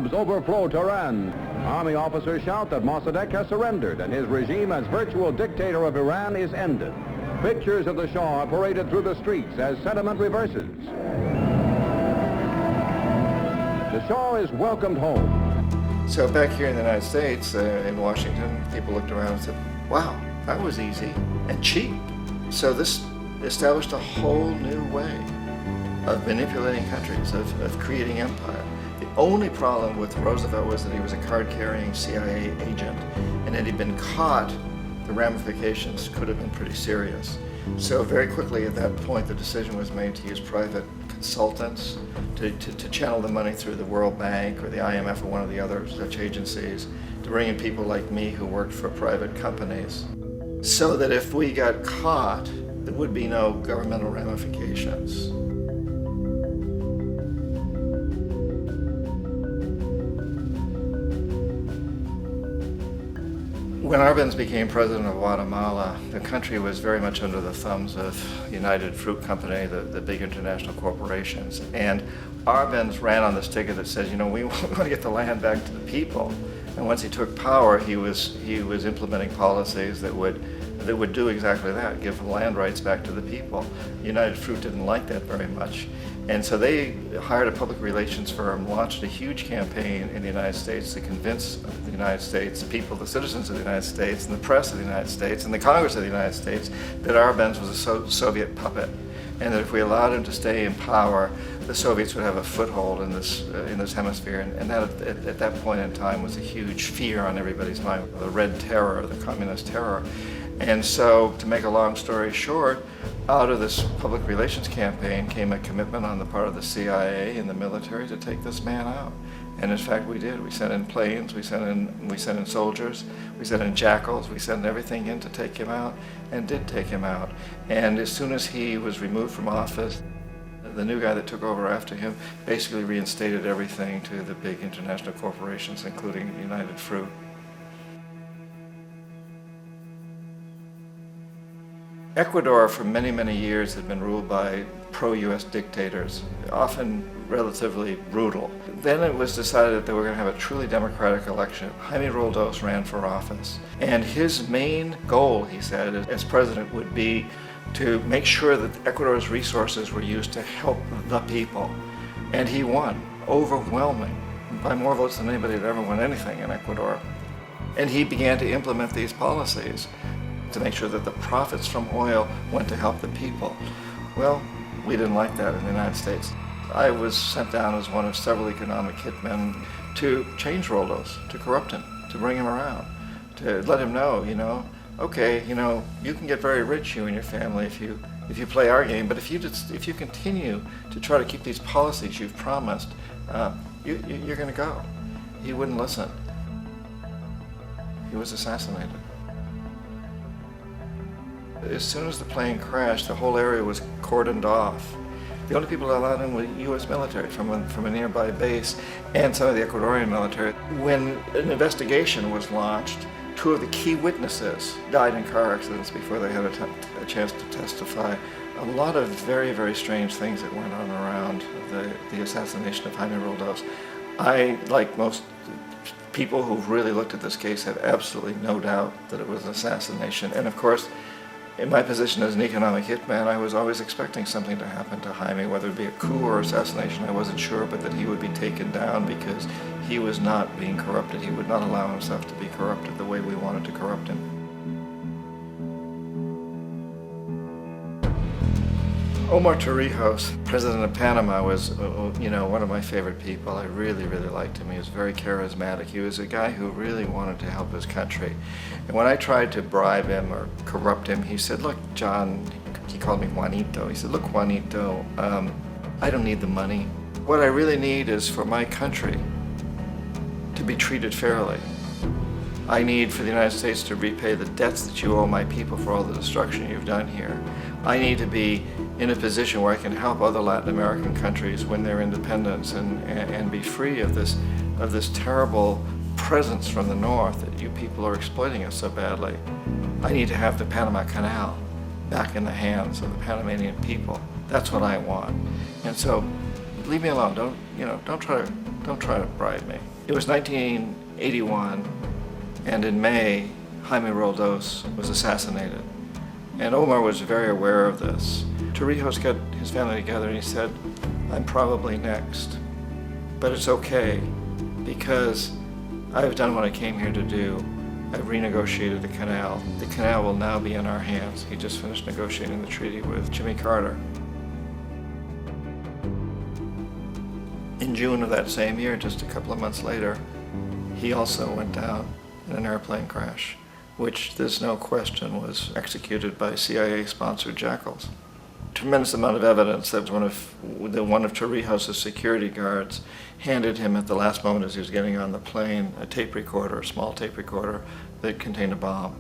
mobs overflow Tehran. Army officers shout that Mossadegh has surrendered and his regime as virtual dictator of Iran is ended. Pictures of the Shah are paraded through the streets as sentiment reverses. The Shah is welcomed home. So back here in the United States, in Washington, people looked around and said, wow, that was easy and cheap. So this established a whole new way of manipulating countries, of creating empire. The only problem with Roosevelt was that he was a card-carrying CIA agent, and had he been caught, the ramifications could have been pretty serious. So very quickly at that point, the decision was made to use private consultants to channel the money through the World Bank or the IMF or one of the other such agencies, to bring in people like me who worked for private companies, so that if we got caught, there would be no governmental ramifications. When Arbenz became president of Guatemala, the country was very much under the thumbs of United Fruit Company, the big international corporations. And Arbenz ran on this ticket that says, you know, we want to get the land back to the people. And once he took power, he was implementing policies that would do exactly that, give land rights back to the people. United Fruit didn't like that very much. And so they hired a public relations firm, launched a huge campaign in the United States to convince the United States people, the citizens of the United States, and the press of the United States, and the Congress of the United States, that Arbenz was a Soviet puppet, and that if we allowed him to stay in power, the Soviets would have a foothold in this hemisphere. And that, at that point in time, was a huge fear on everybody's mind, the Red Terror, the Communist terror. And so, to make a long story short, out of this public relations campaign came a commitment on the part of the CIA and the military to take this man out. And in fact, we did. We sent in planes, we sent in soldiers, we sent in jackals, we sent everything in to take him out, and did take him out. And as soon as he was removed from office, the new guy that took over after him basically reinstated everything to the big international corporations, including United Fruit. Ecuador for many, many years had been ruled by pro-US dictators, often relatively brutal. Then it was decided that they were going to have a truly democratic election. Jaime Roldos ran for office, and his main goal, he said, as president would be to make sure that Ecuador's resources were used to help the people. And he won, overwhelming, by more votes than anybody had ever won anything in Ecuador. And he began to implement these policies to make sure that the profits from oil went to help the people. Well, we didn't like that in the United States. I was sent down as one of several economic hitmen to change Roldos, to corrupt him, to bring him around, to let him know, you know, okay, you know, you can get very rich, you and your family, if you play our game, but if you continue to try to keep these policies you've promised, you're going to go. He wouldn't listen. He was assassinated. As soon as the plane crashed, the whole area was cordoned off. The only people allowed in were U.S. military from a nearby base and some of the Ecuadorian military. When an investigation was launched, two of the key witnesses died in car accidents before they had a chance to testify. A lot of very, very strange things that went on around the assassination of Jaime Roldos. I, like most people who've really looked at this case, have absolutely no doubt that it was an assassination. And of course, in my position as an economic hitman, I was always expecting something to happen to Jaime, whether it be a coup or assassination, I wasn't sure, but that he would be taken down because he was not being corrupted. He would not allow himself to be corrupted the way we wanted to corrupt him. Omar Torrijos, president of Panama, was one of my favorite people. I really, really liked him. He was very charismatic. He was a guy who really wanted to help his country. And when I tried to bribe him or corrupt him, he said, look, John, he called me Juanito. He said, look, Juanito, I don't need the money. What I really need is for my country to be treated fairly. I need for the United States to repay the debts that you owe my people for all the destruction you've done here. I need to be in a position where I can help other Latin American countries win their independence and be free of this terrible presence from the north that you people are exploiting us so badly. I need to have the Panama Canal back in the hands of the Panamanian people. That's what I want. And so, leave me alone. Don't try to bribe me. It was 1981, and in May, Jaime Roldos was assassinated. And Omar was very aware of this. Torrijos got his family together and he said, I'm probably next, but it's okay because I've done what I came here to do. I've renegotiated the canal. The canal will now be in our hands. He just finished negotiating the treaty with Jimmy Carter. In June of that same year, just a couple of months later, he also went down in an airplane crash, which there's no question was executed by CIA-sponsored jackals. Tremendous amount of evidence that one of Torrijos' security guards handed him at the last moment as he was getting on the plane a tape recorder, a small tape recorder that contained a bomb.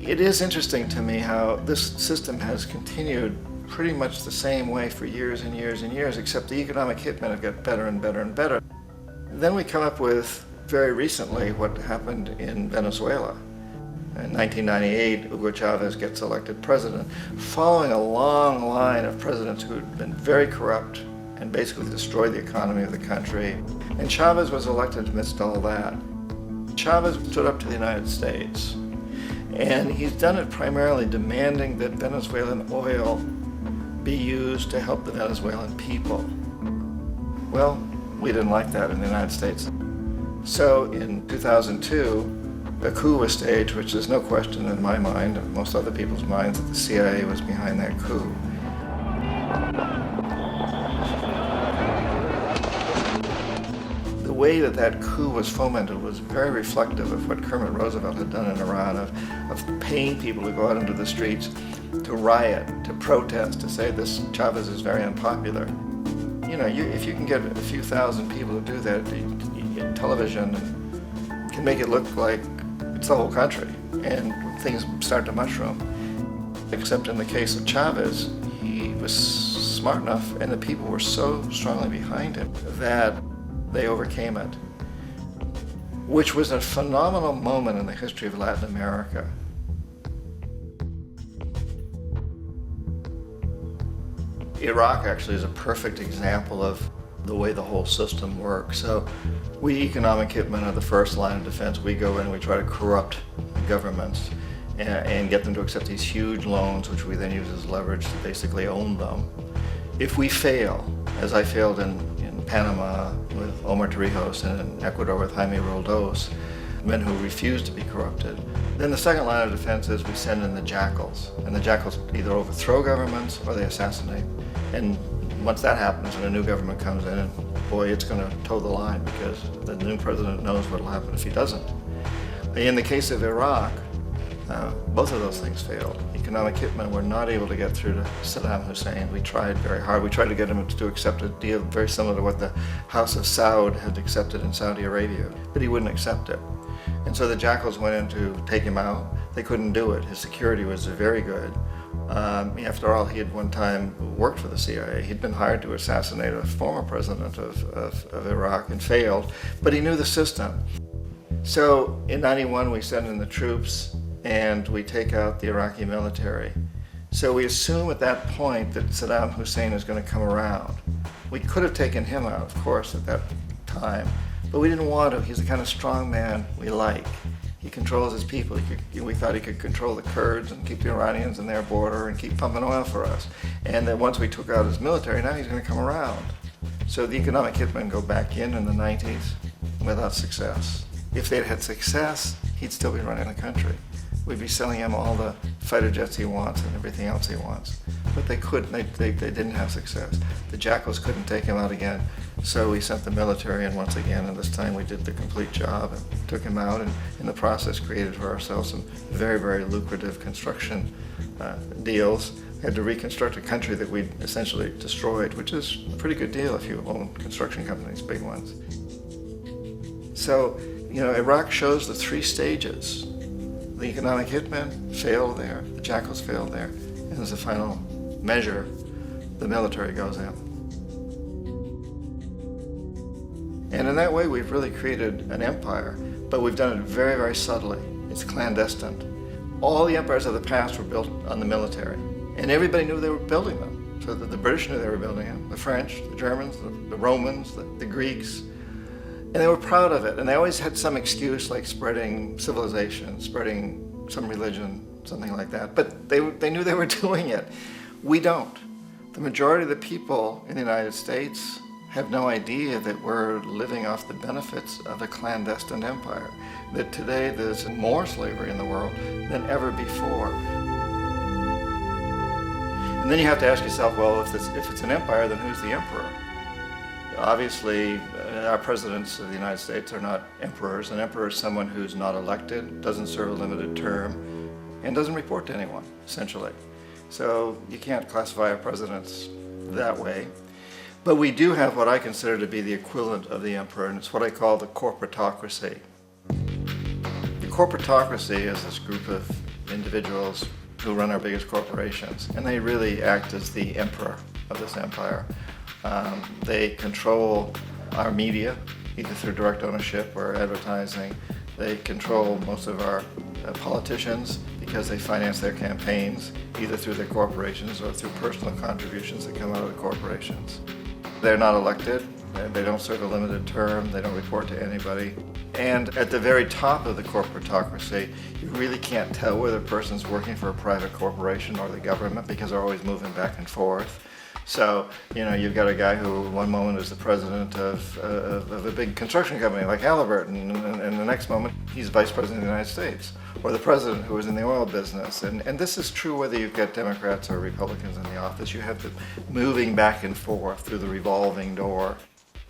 It is interesting to me how this system has continued pretty much the same way for years and years and years, except the economic hitmen have got better and better and better. Then we come up with, very recently, what happened in Venezuela. In 1998, Hugo Chavez gets elected president, following a long line of presidents who had been very corrupt and basically destroyed the economy of the country. And Chavez was elected amidst all that. Chavez stood up to the United States, and he's done it primarily demanding that Venezuelan oil be used to help the Venezuelan people. Well, we didn't like that in the United States. So in 2002, a coup was staged, which is no question in my mind, and most other people's minds, that the CIA was behind that coup. The way that that coup was fomented was very reflective of what Kermit Roosevelt had done in Iran, of paying people to go out into the streets, to riot, to protest, to say this Chavez is very unpopular. You know, if you can get a few thousand people to do that, television can make it look like it's the whole country, and things start to mushroom. Except in the case of Chavez, he was smart enough, and the people were so strongly behind him that they overcame it, which was a phenomenal moment in the history of Latin America. Iraq actually is a perfect example of the way the whole system works. So we economic hitmen are the first line of defense. We go in and we try to corrupt governments and get them to accept these huge loans, which we then use as leverage to basically own them. If we fail, as I failed in Panama with Omar Torrijos and in Ecuador with Jaime Roldos, men who refuse to be corrupted, then the second line of defense is we send in the jackals. And the jackals either overthrow governments or they assassinate. And once that happens and a new government comes in, and boy, it's going to toe the line because the new president knows what will happen if he doesn't. In the case of Iraq, both of those things failed. Economic hitmen were not able to get through to Saddam Hussein. We tried very hard. We tried to get him to accept a deal very similar to what the House of Saud had accepted in Saudi Arabia, but he wouldn't accept it. And so the jackals went in to take him out. They couldn't do it. His security was very good. After all, he had one time worked for the CIA. He'd been hired to assassinate a former president of Iraq and failed, but he knew the system. So in '91, we send in the troops and we take out the Iraqi military. So we assume at that point that Saddam Hussein is going to come around. We could have taken him out, of course, at that time, but we didn't want to. He's the kind of strong man we like. He controls his people. We thought he could control the Kurds and keep the Iranians in their border and keep pumping oil for us. And then once we took out his military, now he's going to come around. So the economic hitmen go back in the 90s without success. If they'd had success, he'd still be running the country. We'd be selling him all the fighter jets he wants and everything else he wants. But they couldn't, they didn't have success. The jackals couldn't take him out again, so we sent the military in once again, and this time we did the complete job and took him out, and in the process created for ourselves some very, very lucrative construction deals. We had to reconstruct a country that we'd essentially destroyed, which is a pretty good deal if you own construction companies, big ones. So, Iraq shows the three stages. The economic hitmen failed there, the jackals failed there, and as a final measure, the military goes in. And in that way, we've really created an empire, but we've done it very, very subtly. It's clandestine. All the empires of the past were built on the military. And everybody knew they were building them. So that the British knew they were building them, the French, the Germans, the Romans, the Greeks. And they were proud of it. And they always had some excuse like spreading civilization, spreading some religion, something like that. But they knew they were doing it. We don't. The majority of the people in the United States have no idea that we're living off the benefits of a clandestine empire, that today there's more slavery in the world than ever before. And then you have to ask yourself, well, if it's an empire, then who's the emperor? Obviously, our presidents of the United States are not emperors. An emperor is someone who's not elected, doesn't serve a limited term, and doesn't report to anyone, essentially. So you can't classify our presidents that way. But we do have what I consider to be the equivalent of the emperor, and it's what I call the corporatocracy. The corporatocracy is this group of individuals who run our biggest corporations, and they really act as the emperor of this empire. They control our media, either through direct ownership or advertising. They control most of our politicians because they finance their campaigns, either through their corporations or through personal contributions that come out of the corporations. They're not elected, they don't serve a limited term, they don't report to anybody. And at the very top of the corporatocracy, you really can't tell whether a person's working for a private corporation or the government because they're always moving back and forth. So, you've got a guy who one moment is the president of a big construction company like Halliburton, and the next moment he's vice president of the United States, or the president who is in the oil business. And this is true whether you've got Democrats or Republicans in the office. You have them moving back and forth through the revolving door.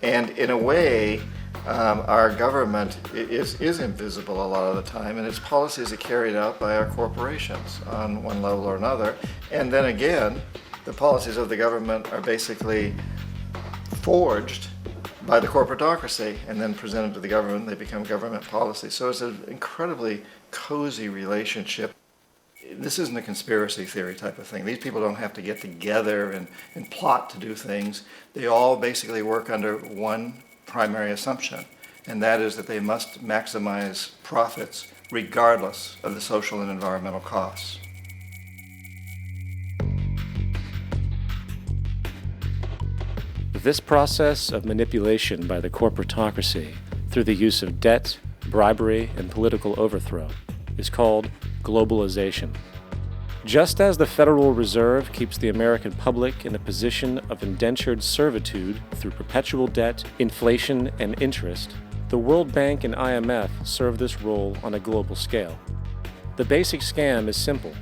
And in a way, our government is invisible a lot of the time, and its policies are carried out by our corporations on one level or another. And then again, the policies of the government are basically forged by the corporatocracy and then presented to the government. They become government policy. So it's an incredibly cozy relationship. This isn't a conspiracy theory type of thing. These people don't have to get together and plot to do things. They all basically work under one primary assumption, and that is that they must maximize profits regardless of the social and environmental costs. This process of manipulation by the corporatocracy through the use of debt, bribery, and political overthrow is called globalization. Just as the Federal Reserve keeps the American public in a position of indentured servitude through perpetual debt, inflation, and interest, the World Bank and IMF serve this role on a global scale. The basic scam is simple.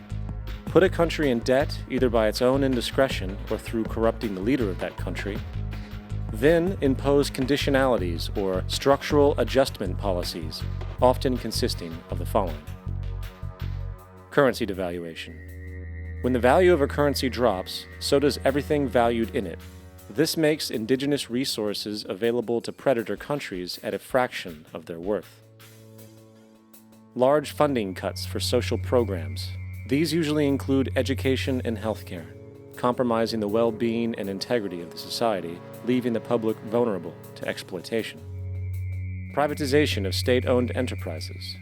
Put a country in debt either by its own indiscretion or through corrupting the leader of that country, then impose conditionalities or structural adjustment policies, often consisting of the following. Currency devaluation. When the value of a currency drops, so does everything valued in it. This makes indigenous resources available to predator countries at a fraction of their worth. Large funding cuts for social programs. These usually include education and healthcare, compromising the well-being and integrity of the society, leaving the public vulnerable to exploitation. Privatization of state-owned enterprises.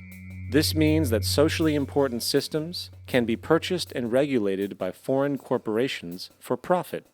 This means that socially important systems can be purchased and regulated by foreign corporations for profit